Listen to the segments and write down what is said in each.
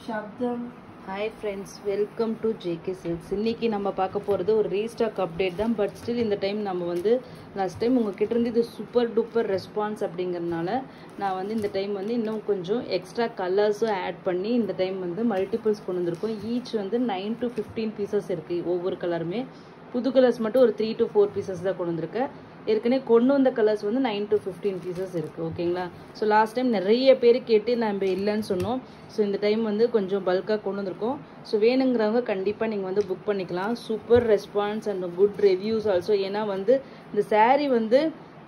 Shabdam. Hi friends, welcome to JK Silks. இன்னைக்கு நம்ம பார்க்க போகிறது ஒரு ரீஸ்டாக் அப்டேட் தான். பட் ஸ்டில் இந்த டைம் நம்ம வந்து லாஸ்ட் டைம் உங்ககிட்ட இருந்து இது சூப்பர் டூப்பர் ரெஸ்பான்ஸ் அப்படிங்கிறதுனால நான் வந்து இந்த டைம் வந்து இன்னும் கொஞ்சம் எக்ஸ்ட்ரா கலர்ஸும் ஆட் பண்ணி இந்த டைம் வந்து மல்டிபிள்ஸ் கொண்டு வந்திருக்கோம். ஈச் வந்து 9 to 15 பீசஸ் இருக்குது. ஒவ்வொரு கலருமே புது கலர்ஸ் மட்டும் ஒரு 3 to 4 பீசஸ் தான் கொண்டு வந்திருக்கேன். ஏற்கனவே கொண்டு வந்த கலர்ஸ் வந்து 9 to 15 பீசஸ் இருக்குது. ஓகேங்களா? ஸோ லாஸ்ட் டைம் நிறைய பேர் கேட்டு நம்ம இல்லைன்னு சொன்னோம். ஸோ இந்த டைம் வந்து கொஞ்சம் பல்காக கொண்டு வந்திருக்கோம். ஸோ வேணுங்கிறவங்க கண்டிப்பாக நீங்கள் வந்து புக் பண்ணிக்கலாம். Super response and good reviews also. ஏன்னா வந்து இந்த சாரீ வந்து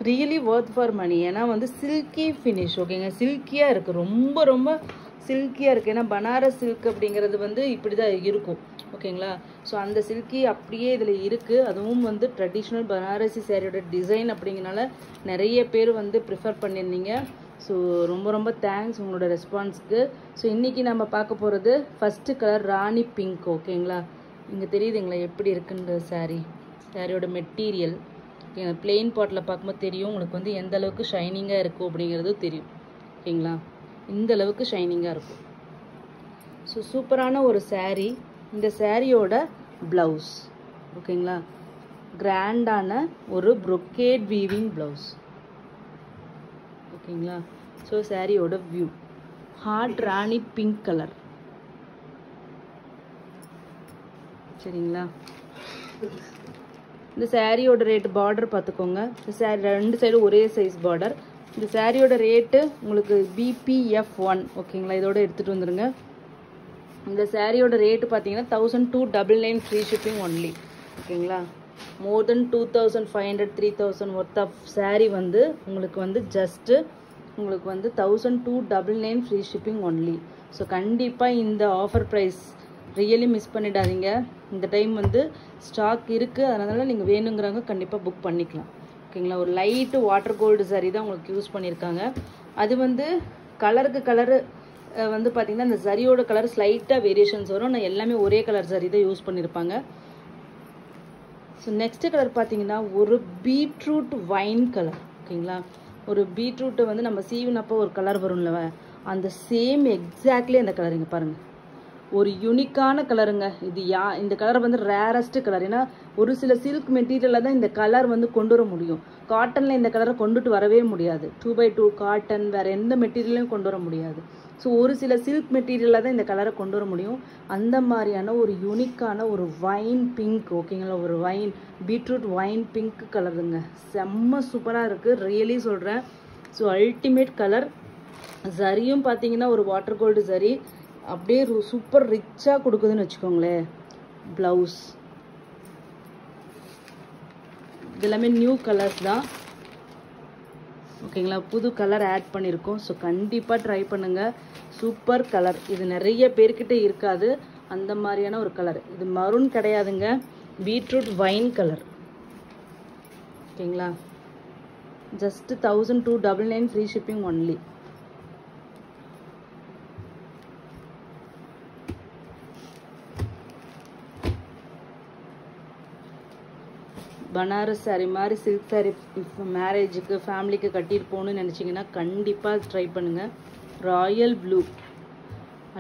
ரியலி ஒர்த் ஃபார் மணி. ஏன்னா வந்து சில்கி ஃபினிஷ். ஓகேங்க, சில்கியாக இருக்குது, ரொம்ப ரொம்ப சில்கியாக இருக்குது. ஏன்னா பனாரஸ் சில்க் அப்படிங்கிறது வந்து இப்படி தான் இருக்கும். ஓகேங்களா? ஸோ அந்த சில்கி அப்படியே இதில் இருக்குது. அதுவும் வந்து ட்ரெடிஷ்னல் பனாரசி சாரியோட டிசைன் அப்படிங்கிறனால நிறைய பேர் வந்து ப்ரிஃபர் பண்ணியிருந்தீங்க. ஸோ ரொம்ப ரொம்ப தேங்க்ஸ் உங்களோட ரெஸ்பான்ஸ்க்கு. ஸோ இன்றைக்கி நம்ம பார்க்க போகிறது ஃபஸ்ட்டு கலர் ராணி பிங்க். ஓகேங்களா? இங்கே தெரியுதுங்களா எப்படி இருக்குன்ற சாரியோட மெட்டீரியல். ஓகேங்க, பிளெயின் பாட்டில் பார்க்கும்போது தெரியும் உங்களுக்கு வந்து எந்த அளவுக்கு ஷைனிங்காக இருக்கும் அப்படிங்கிறது தெரியும். ஓகேங்களா? இந்த அளவுக்கு ஷைனிங்காக இருக்கும். ஸோ சூப்பரான ஒரு சாரீ. இந்த சாரியோட ப்ளவுஸ் ஓகேங்களா, கிராண்டான ஒரு ப்ரொக்கேட் வீவிங் ப்ளவுஸ். ஓகேங்களா? ஸோ சாரியோட வியூ ஹார்ட் ராணி பிங்க் கலர். சரிங்களா? இந்த சாரியோட ரேட்டு பார்டர் பார்த்துக்கோங்க. இந்த சாரி ரெண்டு சைடு ஒரே சைஸ் பார்டர். இந்த சாரியோட ரேட்டு உங்களுக்கு BPF1. ஓகேங்களா? இதோட எடுத்துகிட்டு வந்துடுங்க. இந்த சாரியோட ரேட்டு பார்த்தீங்கன்னா 1299 ஃப்ரீ ஷிப்பிங் ஒன்லி. ஓகேங்களா? மோர் தென் 2500 3000 ஒர்த் ஆஃப் சாரீ வந்து உங்களுக்கு வந்து ஜஸ்ட்டு உங்களுக்கு வந்து 1299 ஃப்ரீ ஷிப்பிங் ஒன்லி. ஸோ கண்டிப்பாக இந்த ஆஃபர் ப்ரைஸ் ரியலி மிஸ் பண்ணிடாதீங்க. இந்த டைம் வந்து ஸ்டாக் இருக்குது, அதனால் நீங்கள் வேணுங்கிறவங்க கண்டிப்பாக புக் பண்ணிக்கலாம். ஓகேங்களா? ஒரு லைட்டு வாட்டர் கோல்டு சாரீ தான் உங்களுக்கு யூஸ் பண்ணியிருக்காங்க. அது வந்து கலருக்கு கலரு வந்து பார்த்திங்கன்னா இந்த சரியோட கலர் ஸ்லைட்டாக வேரியேஷன்ஸ் வரும். நான் எல்லாமே ஒரே கலர் சரி தான் யூஸ் பண்ணியிருப்பாங்க. ஸோ நெக்ஸ்ட்டு கலர் பார்த்தீங்கன்னா ஒரு பீட்ரூட் வைன் கலர். ஓகேங்களா? ஒரு பீட்ரூட்டை வந்து நம்ம சீவினப்போ ஒரு கலர் வரும்ல, அந்த சேம் எக்ஸாக்ட்லி அந்த கலர். இங்கே பாருங்கள், ஒரு யூனிக்கான கலருங்க இது. இந்த கலர் வந்து ரேரஸ்ட் கலர். ஏன்னா ஒரு சில சில்க் மெட்டீரியலில் தான் இந்த கலர் வந்து கொண்டு வர முடியும். காட்டனில் இந்த கலரை கொண்டுட்டு வரவே முடியாது. 2x2 காட்டன் வேறு எந்த மெட்டீரியலையும் கொண்டு வர முடியாது. ஸோ ஒரு சில சில்க் மெட்டீரியலில் தான் இந்த கலரை கொண்டு வர முடியும். அந்த மாதிரியான ஒரு யூனிக்கான ஒரு வைன் பிங்க். ஓகேங்களா? ஒரு பீட்ரூட் வைன் பிங்க் கலருங்க. செம்ம சூப்பராக இருக்குது, ரியலி சொல்கிறேன். So ultimate colour. சரியும் பார்த்தீங்கன்னா ஒரு வாட்டர் கோல்டு சரி அப்படியே சூப்பர் ரிச்சாக கொடுக்குதுன்னு வச்சுக்கோங்களேன். ப்ளவுஸ் இதெல்லாமே நியூ கலர்ஸ் தான். ஓகேங்களா? புது கலர் ஆட் பண்ணியிருக்கோம். ஸோ கண்டிப்பாக ட்ரை பண்ணுங்கள். Super colour. இது நிறைய பேர்கிட்ட இருக்காது அந்த மாதிரியான ஒரு கலர். இது மரூன் கிடையாதுங்க, பீட்ரூட் வைன் கலர். ஓகேங்களா? Just 1299 free shipping only. Banaras sari மாதிரி சில்க் சாரீ மேரேஜுக்கு ஃபேமிலிக்கு கட்டிட்டு போகணுன்னு நினச்சிங்கன்னா கண்டிப்பாக ட்ரை பண்ணுங்கள். ராயல் ப்ளூ,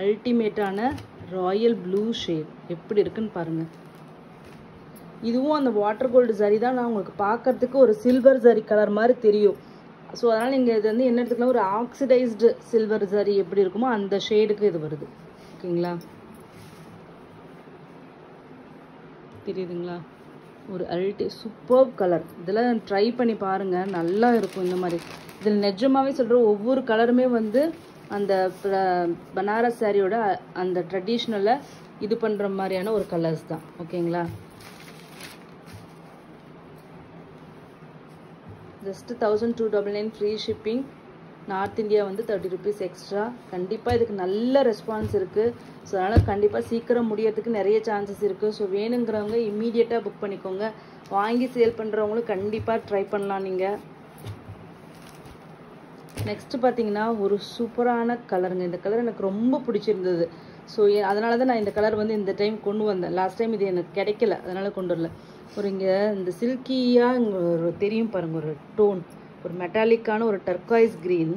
அல்டிமேட்டான ராயல் ப்ளூ ஷேட் எப்படி இருக்குன்னு பாருங்கள். இதுவும் அந்த வாட்டர் கோல்டு சாரீ தான். நான் உங்களுக்கு பார்க்கறதுக்கு ஒரு சில்வர் சாரீ கலர் மாதிரி தெரியும். ஸோ அதனால் நீங்கள் இது வந்து என்ன எடுத்துக்கலாம், ஒரு ஆக்சிடைஸ்டு சில்வர் சாரீ எப்படி இருக்குமோ அந்த ஷேடுக்கு இது வருது. ஓகேங்களா? தெரியுதுங்களா? ஒரு சூப்பர் கலர். இதெல்லாம் ட்ரை பண்ணி பாருங்கள், நல்லா இருக்கும். இந்த மாதிரி இதில் நிஜமாகவே சொல்கிறேன், ஒவ்வொரு கலருமே வந்து அந்த பனாரஸ் சாரியோட அந்த ட்ரெடிஷ்னலை இது பண்ணுற மாதிரியான ஒரு கலர்ஸ் தான். ஓகேங்களா? Just 1299 free shipping. North India வந்து 30 rupees எக்ஸ்ட்ரா. கண்டிப்பாக இதுக்கு நல்ல ரெஸ்பான்ஸ் இருக்குது. ஸோ அதனால் கண்டிப்பாக சீக்கிரம் முடியறதுக்கு நிறைய சான்சஸ் இருக்குது. ஸோ வேணுங்கிறவங்க இம்மீடியட்டாக புக் பண்ணிக்கோங்க. வாங்கி சேல் பண்ணுறவங்களும் கண்டிப்பாக ட்ரை பண்ணலாம் நீங்கள். நெக்ஸ்ட்டு பார்த்தீங்கன்னா ஒரு சூப்பரான கலருங்க. இந்த கலர் எனக்கு ரொம்ப பிடிச்சிருந்தது. ஸோ அதனால தான் நான் இந்த கலர் வந்து இந்த டைம் கொண்டு வந்தேன். லாஸ்ட் டைம் இது எனக்கு கிடைக்கல, அதனால் கொண்டு வரல. ஒரு இங்கே இந்த சில்கியாக இங்கே ஒரு தெரியும் பாருங்கள், ஒரு டோன், ஒரு மெட்டாலிக்கான ஒரு டர்காய்ஸ் க்ரீன்.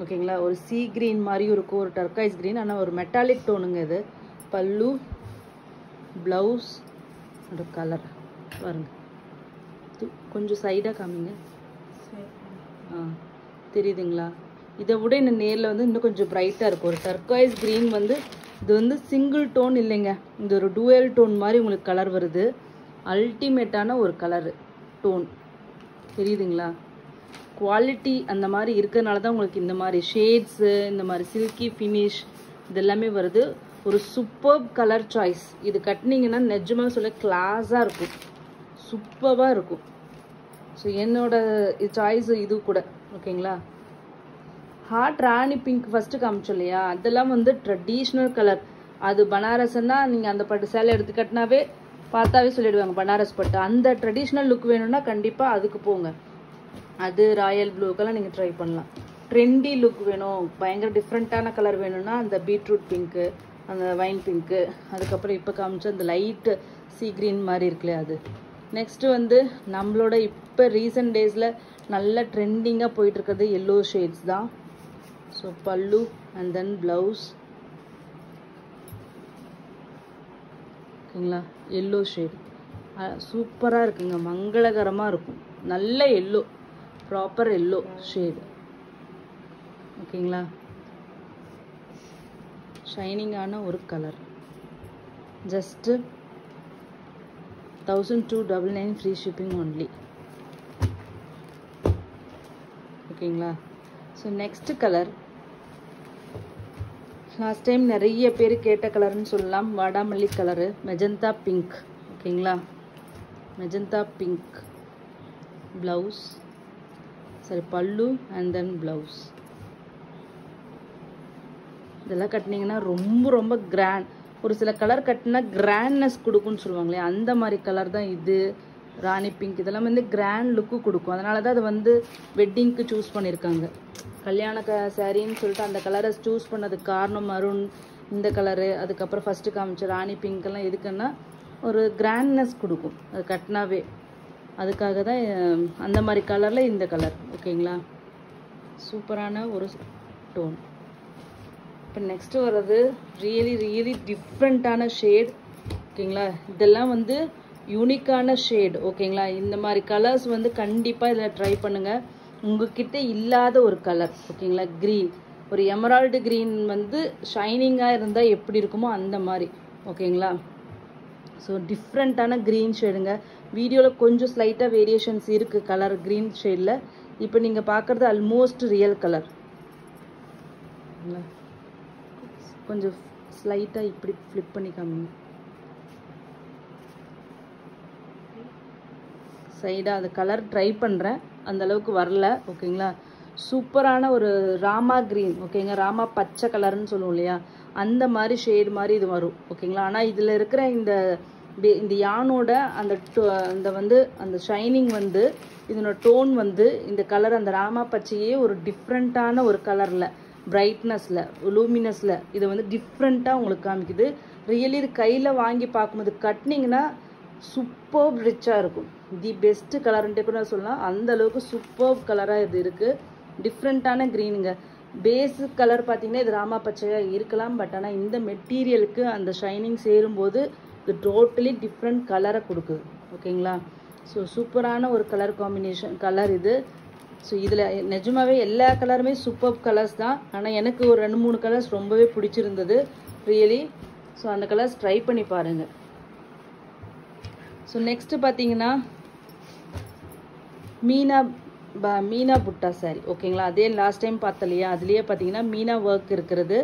ஓகேங்களா. ஒரு சீ கிரீன் மாதிரியும் இருக்கும், ஒரு டர்கைஸ் கிரீன், ஆனால் ஒரு மெட்டாலிக் டோனுங்க இது. பல்லு, ப்ளவுஸ், ஒரு கலர் பாருங்க. கொஞ்சம் சைடாக காமிங்க. தெரியுதுங்களா? இதை விட இந்த நேரில் வந்து இன்னும் கொஞ்சம் பிரைட்டாக இருக்கும். ஒரு டர்காய்ஸ் க்ரீன் வந்து இது வந்து சிங்கிள் டோன் இல்லைங்க, இது ஒரு டூயல் டோன் மாதிரி உங்களுக்கு கலர் வருது. அல்டிமேட்டான ஒரு கலரு டோன், தெரியுதுங்களா? குவாலிட்டி அந்த மாதிரி இருக்கிறதுனால தான் உங்களுக்கு இந்த மாதிரி ஷேட்ஸு, இந்த மாதிரி சில்கி ஃபினிஷ் இதெல்லாமே வருது. ஒரு சூப்பர்ப் கலர் சாய்ஸ். இது கட்டினீங்கன்னா நிஜமாக சொல்ல கிளாஸாக இருக்கும், சூப்பராக இருக்கும். ஸோ என்னோட சாய்ஸ் இது கூட. ஓகேங்களா. ஹாட் ராணி பிங்க் ஃபஸ்ட்டு காமிச்சோம் இல்லையா, அதெல்லாம் வந்து ட்ரெடிஷ்னல் கலர். அது பனாரஸ்ன்னா நீங்கள் அந்த பட்டு சேலை எடுத்து கட்டினாவே பார்த்தாவே சொல்லிடுவாங்க பனாரஸ் பட்டு. அந்த ட்ரெடிஷ்னல் லுக் வேணும்னா கண்டிப்பாக அதுக்கு போங்க. அது ராயல் ப்ளூக்கெல்லாம் நீங்கள் ட்ரை பண்ணலாம். ட்ரெண்டி லுக் வேணும், பயங்கர டிஃப்ரெண்ட்டான கலர் வேணும்னா அந்த பீட்ரூட் பிங்க்கு, அந்த வைன் பிங்க்கு, அதுக்கப்புறம் இப்போ காமிச்ச அந்த லைட்டு சீ கிரீன் மாதிரி இருக்குல்லையே அது. நெக்ஸ்ட்டு வந்து நம்மளோட இப்போ ரீசன்ட் டேஸில் நல்ல ட்ரெண்டிங்காக போயிட்டுருக்கிறது எல்லோ ஷேட்ஸ் தான். ஸோ பல்லு அண்ட் தென் ப்ளவுஸ். ஓகேங்களா. எல்லோ ஷேட் சூப்பராக இருக்குங்க, மங்களகரமாக இருக்கும். நல்ல எல்லோ, ப்ராப்பர் எல்லோ ஷேடு. ஓகேங்களா. ஷைனிங்கான ஒரு colour. Just 1299 free shipping only. ஓகேங்களா. So next colour last time நிறைய பேர் கேட்ட கலர்னு சொல்லலாம், வாடாமல்லி கலரு, மெஜந்தா பிங்க். ஓகேங்களா. மெஜந்தா பிங்க் ப்ளவுஸ், சரி பல்லு அண்ட் தென் ப்ளவுஸ். இதெல்லாம் கட்டினீங்கன்னா ரொம்ப ரொம்ப கிராண்ட். ஒரு சில கலர் கட்டினா கிராண்ட்னஸ் கொடுக்குன்னு சொல்லுவாங்களே, அந்த மாதிரி கலர் தான் இது. ராணி பிங்க் இதெல்லாம் வந்து கிராண்ட் லுக்கு கொடுக்கும். அதனால தான் அது வந்து வெட்டிங்க்கு சூஸ் பண்ணியிருக்காங்க. கல்யாண சாரின்னு சொல்லிட்டு அந்த கலரை சூஸ் பண்ணதுக்கு காரணம் மரூன், இந்த கலரு, அதுக்கப்புறம் ஃபஸ்ட்டு காமிச்ச ராணி பிங்க்கெல்லாம் எதுக்குன்னா ஒரு கிராண்ட்னஸ் கொடுக்கும் அது கட்டினாவே. அதுக்காக தான் அந்த மாதிரி கலரில் இந்த கலர். ஓகேங்களா. சூப்பரான ஒரு டோன். இப்போ நெக்ஸ்ட்டு வர்றது ரியலி டிஃப்ரெண்ட்டான ஷேட். ஓகேங்களா. இதெல்லாம் வந்து யூனிக்கான ஷேட். ஓகேங்களா. இந்த மாதிரி கலர்ஸ் வந்து கண்டிப்பாக இதில் ட்ரை பண்ணுங்கள். உங்ககிட்ட இல்லாத ஒரு கலர். ஓகேங்களா. க்ரீன், ஒரு எமரால்டு க்ரீன் வந்து ஷைனிங்காக இருந்தால் எப்படி இருக்குமோ அந்த மாதிரி. ஓகேங்களா. ஸோ டிஃப்ரெண்ட்டான க்ரீன் ஷேடுங்க. வீடியோவில் கொஞ்சம் ஸ்லைட்டாக வேரியேஷன்ஸ் இருக்குது கலர் க்ரீன் ஷேடில். இப்போ நீங்கள் பார்க்குறது ஆல்மோஸ்ட் ரியல் கலர். கொஞ்சம் ஸ்லைட்டாக இப்படி ஃப்ளிப் பண்ணி காமிங்க சைடாக. அது கலர் ட்ரை பண்ணுறேன், அந்த அளவுக்கு வரல. ஓகேங்களா. சூப்பரான ஒரு ராமா க்ரீன். ஓகேங்க. ராமா பச்சை கலர்னு சொல்லுவோம் இல்லையா, அந்த மாதிரி ஷேடு மாதிரி இது வரும். ஓகேங்களா. ஆனால் இதில் இருக்கிற இந்த யானோட அந்த வந்து அந்த ஷைனிங் வந்து இதனோட டோன் வந்து இந்த கலர் அந்த ராமா பச்சையே ஒரு டிஃப்ரெண்ட்டான ஒரு கலரில், பிரைட்னஸில், லூமினஸில் இதை வந்து டிஃப்ரெண்ட்டாக உங்களுக்கு காமிக்குது. ரியலி இது கையில் வாங்கி பார்க்கும்போது கட்டினீங்கன்னா சூப்பர் ரிச்சாக இருக்கும். தி பெஸ்ட் கலர்ன்ட்டு கூட சொல்லலாம், அந்த அளவுக்கு சூப்பர் கலராக இது இருக்குது. டிஃப்ரெண்ட்டான க்ரீனுங்க. பேஸிக் கலர் பார்த்தீங்கன்னா இது ராமா பச்சையாக இருக்கலாம், பட் ஆனால் இந்த மெட்டீரியலுக்கு அந்த ஷைனிங் சேரும்போது இது டோட்டலி டிஃப்ரெண்ட் கலரை கொடுக்குது. ஓகேங்களா. ஸோ சூப்பரான ஒரு கலர் காம்பினேஷன் கலர் இது. ஸோ இதில் நிஜமாவே எல்லா கலருமே சூப்பர் கலர்ஸ் தான். ஆனால் எனக்கு ஒரு 2-3 கலர்ஸ் ரொம்பவே பிடிச்சிருந்தது ரியலி. ஸோ அந்த கலர்ஸ் ட்ரை பண்ணி பாருங்கள். ஸோ நெக்ஸ்ட்டு பார்த்தீங்கன்னா மீனா புட்டா சாரி. ஓகேங்களா. அதே லாஸ்ட் டைம் பார்த்தலையா, அதுலேயே பார்த்தீங்கன்னா மீனா ஒர்க் இருக்கிறது.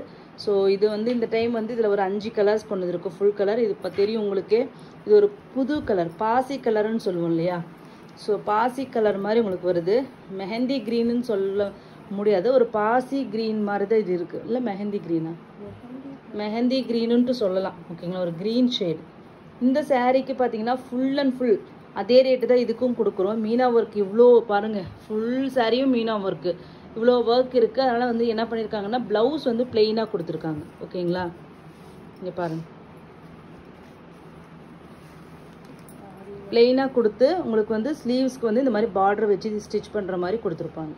ஸோ இது வந்து இந்த டைம் வந்து இதில் ஒரு 5 கலர்ஸ் கொண்டு இருக்கும் ஃபுல் கலர். இது இப்போ தெரியும் உங்களுக்கு. இது ஒரு புது கலர், பாசி கலர்னு சொல்லுவோம் இல்லையா. ஸோ பாசி கலர் மாதிரி உங்களுக்கு வருது. மெஹந்தி க்ரீன்னு சொல்ல முடியாது, ஒரு பாசி க்ரீன் மாதிரி தான் இது இருக்குது. இல்லை மெஹந்தி க்ரீனா, மெஹந்தி க்ரீனுன்ட்டு சொல்லலாம். ஓகேங்களா. ஒரு க்ரீன் ஷேட். இந்த சாரீக்கு பார்த்தீங்கன்னா ஃபுல் அண்ட் ஃபுல் அதே ரேட்டு தான் இதுக்கும் கொடுக்குறோம். மீனா ஒர்க் இவ்வளோ பாருங்கள், ஃபுல் சாரியும் மீனா ஒர்க்கு, இவ்வளோ ஒர்க் இருக்குது. அதனால் வந்து என்ன பண்ணியிருக்காங்கன்னா ப்ளவுஸ் வந்து பிளெயினாக கொடுத்துருக்காங்க. ஓகேங்களா. இங்கே பாருங்கள், பிளெயினாக கொடுத்து உங்களுக்கு வந்து ஸ்லீவ்ஸ்க்கு வந்து இந்த மாதிரி பார்டர் வச்சு ஸ்டிச் பண்ணுற மாதிரி கொடுத்துருப்பாங்க.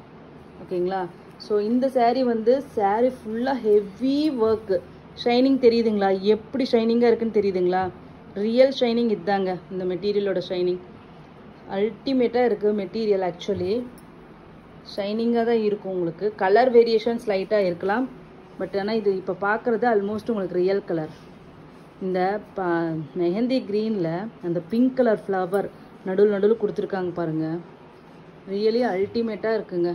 ஓகேங்களா. ஸோ இந்த saree வந்து saree ஃபுல்லாக ஹெவி ஒர்க்கு. ஷைனிங் தெரியுதுங்களா? எப்படி ஷைனிங்காக இருக்குன்னு தெரியுதுங்களா? ரியல் ஷைனிங் இதுதாங்க இந்த மெட்டீரியலோட ஷைனிங். அல்டிமேட்டாக இருக்குது மெட்டீரியல். ஆக்சுவலி ஷைனிங்காக தான் இருக்கும். உங்களுக்கு கலர் வேரியேஷன்ஸ் லைட்டாக இருக்கலாம், பட் ஆனால் இது இப்போ பார்க்குறது ஆல்மோஸ்ட் உங்களுக்கு ரியல் கலர். இந்த மெஹந்தி க்ரீனில் அந்த பிங்க் கலர் ஃப்ளவர் நடுவில் கொடுத்துருக்காங்க பாருங்கள். ரியலி அல்டிமேட்டாக இருக்குங்க.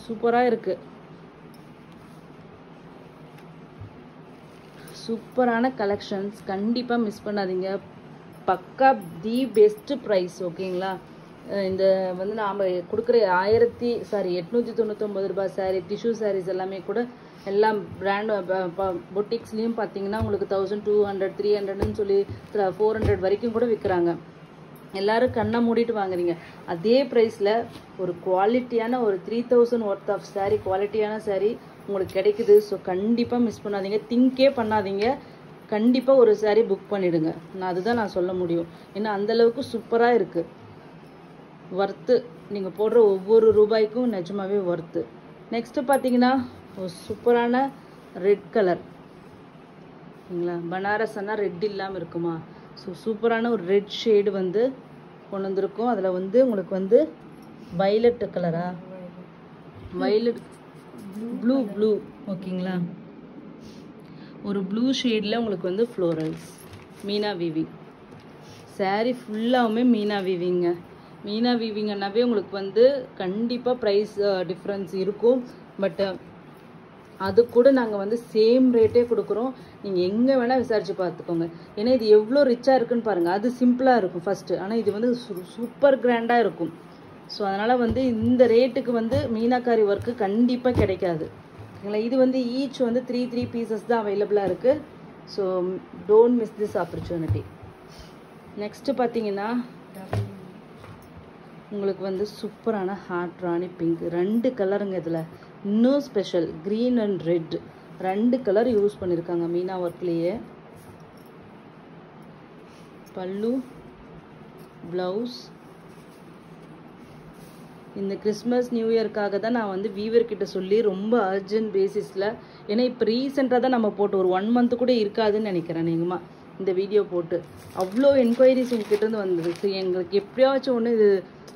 சூப்பராக இருக்குது. சூப்பரான கலெக்ஷன்ஸ். கண்டிப்பாக மிஸ் பண்ணாதீங்க. பக்கா தி பெஸ்ட் ப்ரைஸ். ஓகேங்களா? இந்த வந்து நாம் கொடுக்குற 899 ரூபாய் saree, டிஷ்யூ சாரீஸ் எல்லாமே கூட எல்லாம் பிராண்ட் பொட்டிக்ஸ்லேயும் பார்த்தீங்கன்னா உங்களுக்கு 1200 300ன்னு சொல்லி 400 வரைக்கும் கூட விற்கிறாங்க. எல்லோரும் கண்ணை மூடிட்டு வாங்குறீங்க. அதே ப்ரைஸில் ஒரு குவாலிட்டியான ஒரு 3000 ஒர்த் ஆஃப் saree, குவாலிட்டியான saree உங்களுக்கு கிடைக்குது. ஸோ கண்டிப்பாக மிஸ் பண்ணாதீங்க. திங்கே பண்ணாதீங்க. கண்டிப்பாக ஒரு saree புக் பண்ணிவிடுங்க. அதுதான் நான் சொல்ல முடியும். ஏன்னா அந்தளவுக்கு சூப்பராக இருக்குது. ஒர்த்து. நீங்கள் போடுற ஒவ்வொரு ரூபாய்க்கும் நிஜமாவே ஒர்த்து. நெக்ஸ்ட்டு பார்த்தீங்கன்னா ஒரு சூப்பரான ரெட் கலர். சரிங்களா? பனாரஸ்னா ரெட் இல்லாமல் இருக்குமா? ஸோ சூப்பரான ஒரு ரெட் ஷேடு வந்து கொண்டு வந்திருக்கும். அதில் வந்து உங்களுக்கு வந்து வைலட் கலரா, வைலட் ப்ளூ. ஓகேங்களா? ஒரு ப்ளூ ஷேடில் உங்களுக்கு வந்து ஃப்ளோரல்ஸ், மீனா வீவிங். saree ஃபுல்லாகவுமே மீனா வீவிங்க. மீனா வீவிங்கன்னாவே உங்களுக்கு வந்து கண்டிப்பாக ப்ரைஸ் டிஃப்ரென்ஸ் இருக்கும். பட் அது கூட நாங்கள் வந்து சேம் ரேட்டே கொடுக்குறோம். நீங்கள் எங்கே வேணால் விசாரித்து பார்த்துக்கோங்க. ஏன்னா இது எவ்வளோ ரிச்சாக இருக்குன்னு பாருங்கள். அது சிம்பிளாக இருக்கும் ஃபஸ்ட்டு, ஆனால் இது வந்து சூப்பர் கிராண்டாக இருக்கும். ஸோ அதனால் வந்து இந்த ரேட்டுக்கு வந்து மீனாக்காரி ஒர்க்கு கண்டிப்பாக கிடைக்காது. ஓகேங்களா? இது வந்து ஈச் வந்து 3 பீசஸ் தான் அவைலபிளாக இருக்குது. So don't miss this opportunity. Next பார்த்தீங்கன்னா உங்களுக்கு வந்து சூப்பரான ஹார்ட் ராணி பிங்க். 2 கலருங்க இதில். இன்னும் special green and red 2 colour use பண்ணியிருக்காங்க மீனா ஒர்க்லேயே. பல்லு, ப்ளவுஸ். இந்த கிறிஸ்மஸ் நியூ இயர்க்காக தான் நான் வந்து வீவர்கிட்ட சொல்லி ரொம்ப அர்ஜென்ட் பேசிஸில், ஏன்னா இப்போ ரீசெண்டாக தான் நம்ம போட்டு ஒரு 1 மந்த் கூட இருக்காதுன்னு நினைக்கிறேன் நீங்கம்மா இந்த வீடியோ போட்டு. அவ்வளோ என்கொயரிஸ் எங்ககிட்டேருந்து வந்தது. ஸோ எங்களுக்கு எப்படியாச்சும் ஒன்று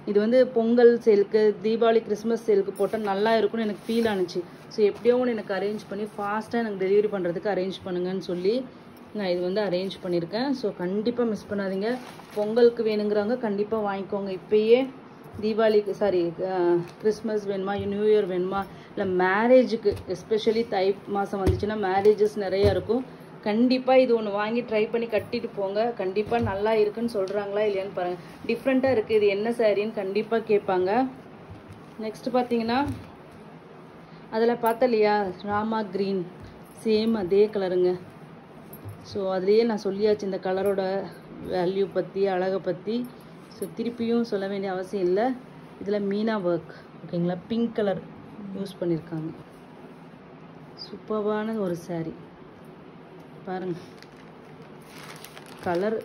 இது வந்து பொங்கல் சேலுக்கு, தீபாவளி, கிறிஸ்மஸ் சேலுக்கு போட்டால் நல்லா இருக்கும்னு எனக்கு ஃபீல் ஆனிச்சு. ஸோ எப்படியோ ஒன்று எனக்கு அரேஞ்ச் பண்ணி ஃபாஸ்ட்டாக எனக்கு டெலிவரி பண்ணுறதுக்கு அரேஞ்ச் பண்ணுங்கன்னு சொல்லி நான் இது வந்து அரேஞ்ச் பண்ணியிருக்கேன். ஸோ கண்டிப்பாக மிஸ் பண்ணாதீங்க. பொங்கலுக்கு வேணுங்கிறவங்க கண்டிப்பாக வாங்கிக்கோங்க. இப்போயே தீபாவளிக்கு கிறிஸ்மஸ் வேணுமா, நியூ இயர் வேணுமா, இல்லை மேரேஜுக்கு, எஸ்பெஷலி தை மாதம் வந்துச்சுன்னா மேரேஜஸ் நிறையா இருக்கும். கண்டிப்பாக இது ஒன்று வாங்கி ட்ரை பண்ணி கட்டிட்டு போங்க. கண்டிப்பாக நல்லா இருக்குன்னு சொல்கிறாங்களா இல்லையான்னு பாருங்கள். டிஃப்ரெண்ட்டாக இருக்குது, இது என்ன சாரின்னு கண்டிப்பாக கேட்பாங்க. நெக்ஸ்ட் பார்த்தீங்கன்னா அதில் பார்த்தா இல்லையா ராமா க்ரீன், சேம் அதே கலருங்க. ஸோ அதுலேயே நான் சொல்லியாச்சு இந்த கலரோட வேல்யூ பற்றி, அழகை பற்றி. ஸோ திருப்பியும் சொல்ல வேண்டிய அவசியம் இல்லை. இதில் மீனா ஒர்க். ஓகேங்களா? பிங்க் கலர் யூஸ் பண்ணியிருக்காங்க. சூப்பரான ஒரு saree பாருங்க. கலர்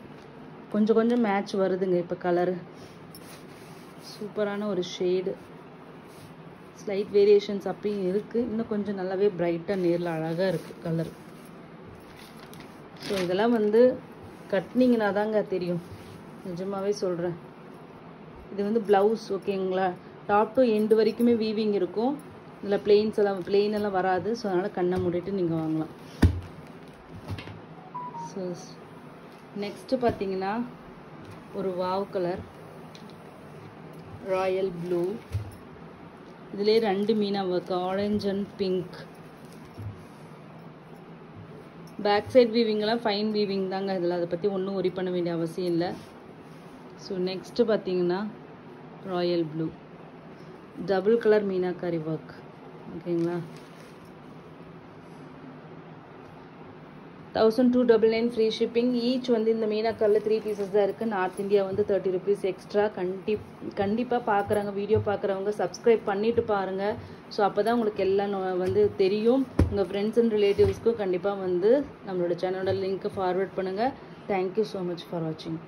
கொஞ்சம் மேட்ச் வருதுங்க இப்போ கலரு. சூப்பரான ஒரு ஷேடு. ஸ்லைட் வேரியேஷன்ஸ் அப்பயும் இருக்குது. இன்னும் கொஞ்சம் நல்லாவே பிரைட்டாக நேரில் அழகாக இருக்குது கலர். ஸோ இதெல்லாம் வந்து கட்டினீங்கன்னா தாங்க தெரியும், நிஜமாகவே சொல்கிறேன். இது வந்து ப்ளவுஸ். ஓகேங்களா? டாப் டு எண்டு வரைக்குமே வீவிங் இருக்கும். இதில் பிளெயின் எல்லாம் வராது. ஸோ அதனால் கண்ணை மூடிட்டு நீங்கள் வாங்கலாம். ஸோ நெக்ஸ்ட்டு பார்த்தீங்கன்னா ஒரு வாவ் கலர், ராயல் ப்ளூ. இதிலே 2 meena work, orange and pink. Back side வீவிங்கெல்லாம் ஃபைன் வீவிங் தாங்க இதில். அதை பற்றி ஒன்றும் ஒரி பண்ண வேண்டிய அவசியம் இல்லை. ஸோ நெக்ஸ்ட்டு பார்த்தீங்கன்னா Royal blue, double colour meenakari work. ஓகேங்களா? 1299 ஃப்ரீ ஷிப்பிங். ஈச் வந்து இந்த மீனாக்காரில் 3 பீசஸ் தான் இருக்குது. நார்த் இந்தியா வந்து 30 rupees எக்ஸ்ட்ரா. கண்டிப்பாக பார்க்குறாங்க, வீடியோ பார்க்குறவங்க சப்ஸ்கிரைப் பண்ணிவிட்டு பாருங்கள். ஸோ அப்போ தான் உங்களுக்கு எல்லாம் வந்து தெரியும். உங்கள் ஃப்ரெண்ட்ஸ் அண்ட் ரிலேட்டிவ்ஸ்க்கும் கண்டிப்பாக வந்து நம்மளோட சேனலோட லிங்க்கை ஃபார்வர்ட் பண்ணுங்கள். தேங்க்யூ ஸோ மச் ஃபார் வாட்சிங்.